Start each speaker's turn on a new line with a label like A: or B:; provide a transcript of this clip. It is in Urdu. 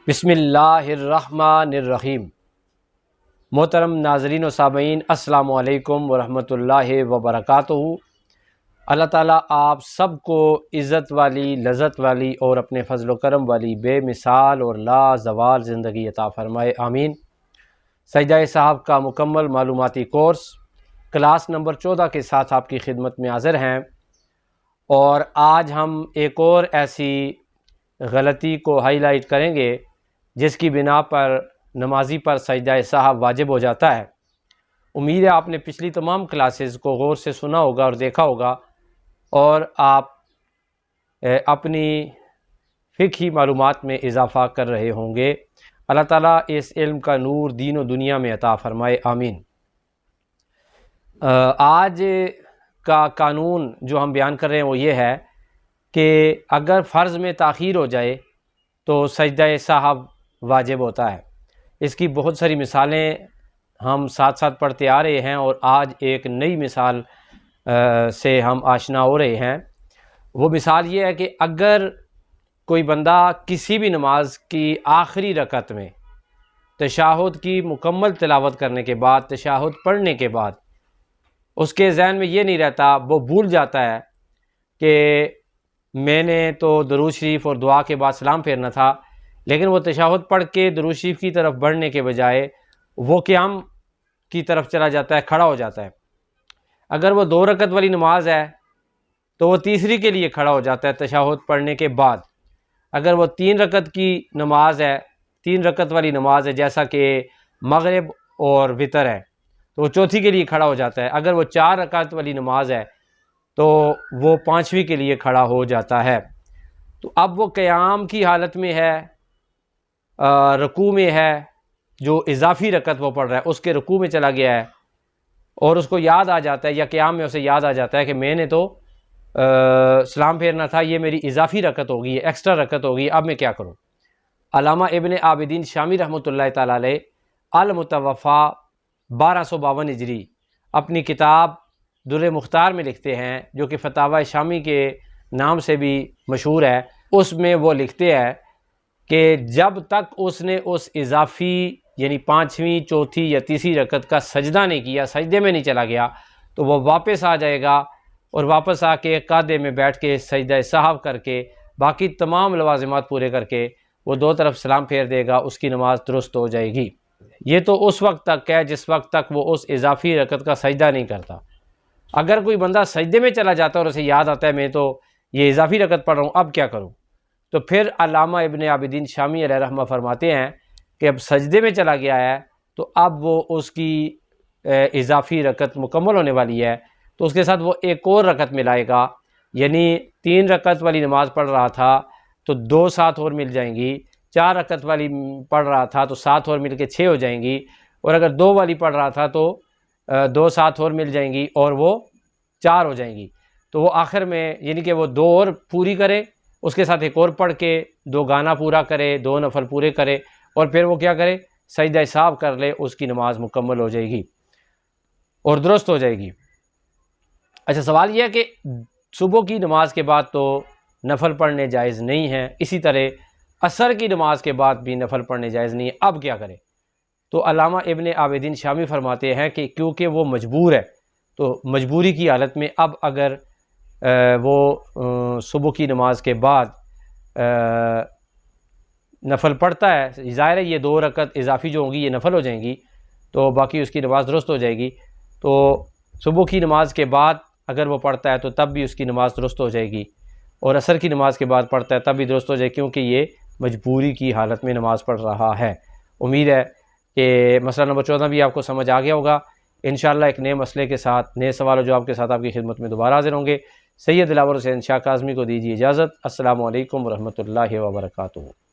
A: بسم اللہ الرحمن الرحیم۔ محترم ناظرین و سامعین، السلام علیکم ورحمۃ اللہ وبرکاتہ۔ اللہ تعالیٰ آپ سب کو عزت والی، لذت والی اور اپنے فضل و کرم والی بے مثال اور لا زوال زندگی عطا فرمائے، آمین۔ سجدہ صاحب کا مکمل معلوماتی کورس کلاس نمبر 14 کے ساتھ آپ کی خدمت میں حاضر ہیں، اور آج ہم ایک اور ایسی غلطی کو ہائی لائٹ کریں گے جس کی بنا پر نمازی پر سجدہ صاحب واجب ہو جاتا ہے۔ امید ہے آپ نے پچھلی تمام کلاسز کو غور سے سنا ہوگا اور دیکھا ہوگا، اور آپ اپنی فقہی معلومات میں اضافہ کر رہے ہوں گے۔ اللہ تعالیٰ اس علم کا نور دین و دنیا میں عطا فرمائے، آمین۔ آج کا قانون جو ہم بیان کر رہے ہیں وہ یہ ہے کہ اگر فرض میں تاخیر ہو جائے تو سجدہ صاحب واجب ہوتا ہے۔ اس کی بہت ساری مثالیں ہم ساتھ ساتھ پڑھتے آ رہے ہیں، اور آج ایک نئی مثال سے ہم آشنا ہو رہے ہیں۔ وہ مثال یہ ہے کہ اگر کوئی بندہ کسی بھی نماز کی آخری رکعت میں تشہد کی مکمل تلاوت کرنے کے بعد، تشہد پڑھنے کے بعد اس کے ذہن میں یہ نہیں رہتا، وہ بھول جاتا ہے کہ میں نے تو درود شریف اور دعا کے بعد سلام پھیرنا تھا، لیکن وہ تشہد پڑھ کے درود شریف کی طرف بڑھنے کے بجائے وہ قیام کی طرف چلا جاتا ہے، کھڑا ہو جاتا ہے۔ اگر وہ 2 رکعت والی نماز ہے تو وہ تیسری کے لیے کھڑا ہو جاتا ہے تشہد پڑھنے کے بعد۔ اگر وہ 3 رکعت کی نماز ہے، 3 رکعت والی نماز ہے جیسا کہ مغرب اور وتر ہے، تو وہ چوتھی کے لیے کھڑا ہو جاتا ہے۔ اگر وہ 4 رکعت والی نماز ہے تو وہ 5ویں کے لیے کھڑا ہو جاتا ہے۔ تو اب وہ قیام کی حالت میں ہے، رکوع میں ہے، جو اضافی رکعت وہ پڑھ رہا ہے اس کے رکوع میں چلا گیا ہے، اور اس کو یاد آ جاتا ہے، یا قیام میں اسے یاد آ جاتا ہے کہ میں نے تو سلام پھیرنا تھا، یہ میری اضافی رکعت ہوگی، ایکسٹرا رکعت ہوگی، اب میں کیا کروں؟ علامہ ابن عابدین شامی رحمۃ اللہ تعالیٰ علیہ المتوفیٰ 1252 ہجری اپنی کتاب در مختار میں لکھتے ہیں، جو کہ فتاوی شامی کے نام سے بھی مشہور ہے۔ اس میں وہ لکھتے ہیں کہ جب تک اس نے اس اضافی یعنی 5ویں، چوتھی یا تیسری رکعت کا سجدہ نہیں کیا، سجدے میں نہیں چلا گیا، تو وہ واپس آ جائے گا، اور واپس آ کے قعدے میں بیٹھ کے سجدہ سہو کر کے باقی تمام لوازمات پورے کر کے وہ 2 طرف سلام پھیر دے گا، اس کی نماز درست ہو جائے گی۔ یہ تو اس وقت تک ہے جس وقت تک وہ اس اضافی رکعت کا سجدہ نہیں کرتا۔ اگر کوئی بندہ سجدے میں چلا جاتا ہے اور اسے یاد آتا ہے میں تو یہ اضافی رکعت پڑھ رہا ہوں، اب کیا کروں؟ تو پھر علامہ ابن عابدین شامی علیہ رحمہ فرماتے ہیں کہ اب سجدے میں چلا گیا ہے تو اب وہ اس کی اضافی رکعت مکمل ہونے والی ہے، تو اس کے ساتھ وہ ایک اور رکعت ملائے گا، یعنی 3 رکعت والی نماز پڑھ رہا تھا تو 2 ساتھ اور مل جائیں گی، 4 رکعت والی پڑھ رہا تھا تو 7 اور مل کے 6 ہو جائیں گی، اور اگر 2 والی پڑھ رہا تھا تو 2 ساتھ اور مل جائیں گی اور وہ 4 ہو جائیں گی۔ تو وہ آخر میں یعنی کہ وہ 2 اور پوری کرے، اس کے ساتھ ایک اور پڑھ کے 2 گانا پورا کرے، 2 نفل پورے کرے، اور پھر وہ کیا کرے؟ سجدہ سہو کر لے، اس کی نماز مکمل ہو جائے گی اور درست ہو جائے گی۔ اچھا، سوال یہ ہے کہ صبح کی نماز کے بعد تو نفل پڑھنے جائز نہیں ہیں، اسی طرح عصر کی نماز کے بعد بھی نفل پڑھنے جائز نہیں ہے، اب کیا کرے؟ تو علامہ ابن عابدین شامی فرماتے ہیں کہ کیونکہ وہ مجبور ہے، تو مجبوری کی حالت میں اب اگر وہ صبح کی نماز کے بعد نفل پڑھتا ہے، ظاہر ہے یہ 2 رکعت اضافی جو ہوں گی یہ نفل ہو جائیں گی، تو باقی اس کی نماز درست ہو جائے گی۔ تو صبح کی نماز کے بعد اگر وہ پڑھتا ہے تو تب بھی اس کی نماز درست ہو جائے گی، اور عصر کی نماز کے بعد پڑھتا ہے تب بھی درست ہو جائے گی، کیونکہ یہ مجبوری کی حالت میں نماز پڑھ رہا ہے۔ امید ہے کہ مسئلہ نمبر 14 بھی آپ کو سمجھ آ گیا ہوگا۔ انشاءاللہ ایک نئے مسئلے کے ساتھ، نئے سوال و جواب کے ساتھ آپ کی خدمت میں دوبارہ حاضر ہوں گے۔ سید دلاور حسین شاہ کاظمی کو دیجیے اجازت۔ السلام علیکم ورحمۃ اللہ وبرکاتہ۔